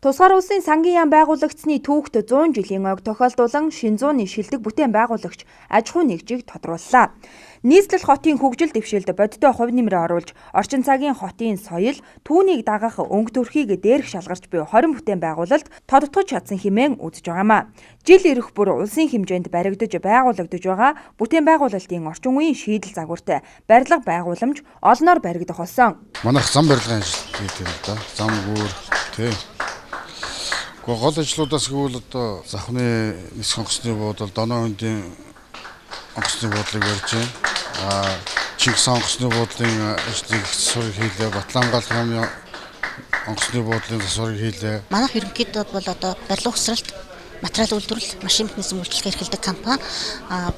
Тусгаар улсын сангийн яам байгуулагдсны түүхт 100 жилийн ойг тохиолдуулан Шинзууны шилдэг бүтээн байгуулагч аж ахуй нэгжийг тодрууллаа. Нийслэл хотын хөгжил дэвшилд бодиттой хувь нэмрээ оруулж, орчин цагийн хотын соёл, түүнийг дагах өнгө төрхийг дээрх шалгарч буй 20 бүтээн байгуулалт тодтогч чадсан хэмээн үзэж байгаамаа. Жил ирэх бүр улсын хэмжээнд баригдаж байгуулагдаж байгаа бүтээн байгуулалтын орчин үеийн шийдэл загвартай барилга байгууламж олноор баригдах болсон. Манайх зам барилгын ажил хийдэг юм да. Зам гүүр тий. Гол ажлуудаас гэвэл одоо завхны нисэх онгоцны буудал, доноо хөндийн онгоцны буудлыг барьж байна. Чингис онгоцны буудлын ажлыг засварыг хийлээ. Батлангал хамын онгоцны буудлын засварыг хийлээ. Манайх ерөнхийдөө бол одоо барилга усралт, материал үйлдвэрлэл, машин механизм үйлчлэгээ эрхэлдэг компани.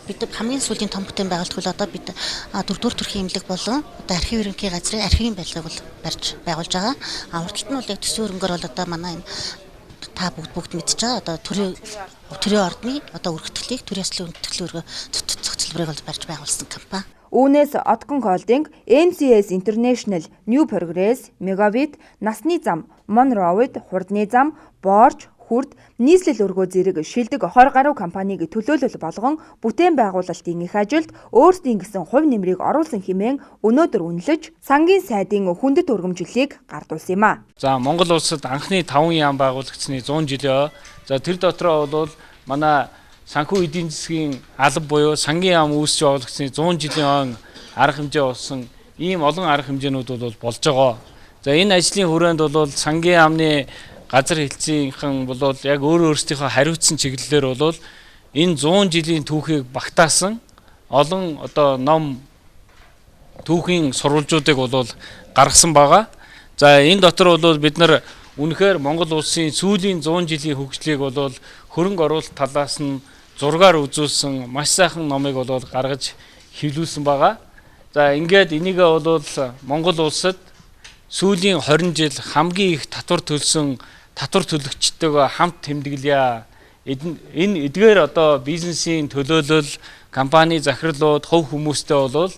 Бид хамгийн сүүлийн том бүтээн байгуулалт бол одоо бид 4-р төрхийн эмнэлэг болон одоо архив ерөнхий газрын архивын барилгыг бол барьж байгуулж байгаа. Урдталт нь бол яг төсвийн хөрөнгөөр бол одоо манай энэ та бүгд мэдчихэж байгаа. Одоо төрийн ордны одоо өргөтгөлийг төрийн яслын үндэтгэл зохицолборыг бол барьж байгуулсан компани. Үүнээс Otcon Holding, NCS International, New Progress, Megabit, Насны зам, Monroe-д хурдны зам, Борж, Хүрд, нийслэл өргөө зэрэг шилдэг 20 гаруй компаниг төлөөлөл болгон бүтээн байгуулалтын их ажилд өөрсдийн гэсэн хувь нэмрийг оруулсан хэмээн өнөөдөр үнэлж сангийн сайдын хүндэт өргөмжлөлийг гардуулсан юм а. За Монгол улсад анхны 5 яам байгуулагдсны 100 жилээ. За тэр дотроо бол манай санхүү эдийн засгийн алба буюу сангийн яам үүсч байгуулагдсны 100 жилийн он арга хэмжээ болсон ийм олон арга хэмжээнүүд бол болж байгаа. За энэ ажлын хүрээнд бол сангийн яамны газар хэлцийнхэн бол яг өөрсдийнхөө хариуцсан чиглэлээр бол энэ 100 жилийн түүхийг багтаасан олон одоо ном түүхийн сурвалжуудыг бол гаргасан байгаа. За энэ дотор бол бид нар үнэхээр Монгол улсын сүүлийн 100 жилийн хөгжлийг бол хөрөнгө оруулалт талаас нь зургаар үзүүлсэн маш сайхан номыг бол гаргаж хэвлүүлсэн байгаа. За ингээд энийг бол Монгол улсад сүүлийн 20 жил хамгийн их татвар төлсөн татвар төлөгчтэйгээ хамт тэмдэглэе. Энэ эдгээр одоо бизнесийн төлөөлөл, компани захирлууд, хувь хүмүүстэй бол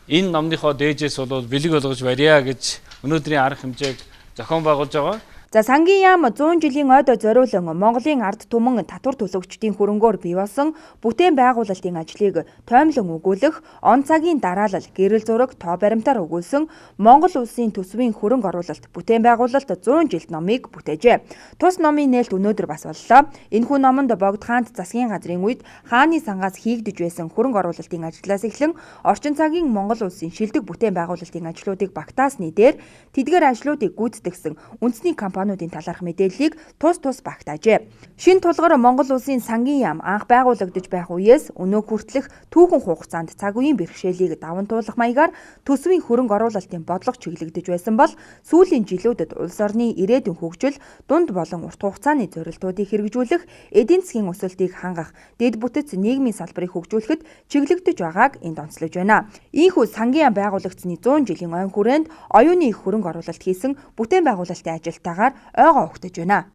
энэ номныхоо дээжээс бол бэлэг болгож барья гэж өнөөдрийн арга хэмжээг зохион байгуулж байгаа. За сангийн яам 100 жилийн ойдоо зориулан Монголын ард түмэн татвар төлөгчдийн хөрөнгөөр бий болсон бүтээн байгуулалтын ажлыг тоомлон өгүүлэх, он цагийн дараалал, гэрэл зураг, тоо баримтаар өгүүлсэн Монгол улсын төсвийн хөрөнгө оруулалт бүтээн байгуулалт 100 жилд номыг бүтээжээ. Тус номын нээлт өнөөдөр бас боллоо. Энэхүү номонд Богд хаант засгийн газрын үед хааны сангаас хийгдэж байсан хөрөнгө оруулалтын ажлаас эхлэн орчин цагийн Монгол улсын шилдэг бүтээн байгуулалтын ажлуудыг багтаасны дээр тэдгээр ажлуудыг гүйцэтгэсэн үндэсний компаниудын талаарх мэдээллийг тус багтаажээ. Шинэ тулгаар Монгол улсын сангийн яам анх байгуулагдаж байх үеэс өнөө хүртэлх түүхэн хугацаанд цаг үеийн бэрхшээлийг даван туулах маягаар төсвийн хөрөнгө оруулалтын бодлого чиглэгдэж байсан бол сүүлийн жилүүдэд улс орны ирээдүйн хөгжил, дунд болон урт хугацааны зорилтуудыг хэрэгжүүлэх, эдийн засгийн өсөлтийг хангах, дэд бүтэц нийгмийн салбарыг хөгжүүлэхэд чиглэгдэж байгааг энд онцлож байна. Ийхүү сангийн яам байгуулагдсны 100 жилийн ойн хүрээнд оюуны их хөрөнгө оруулалт хийсэн бүтээн байгуулалтын ажилтаагаар ойгоо угтаж байна.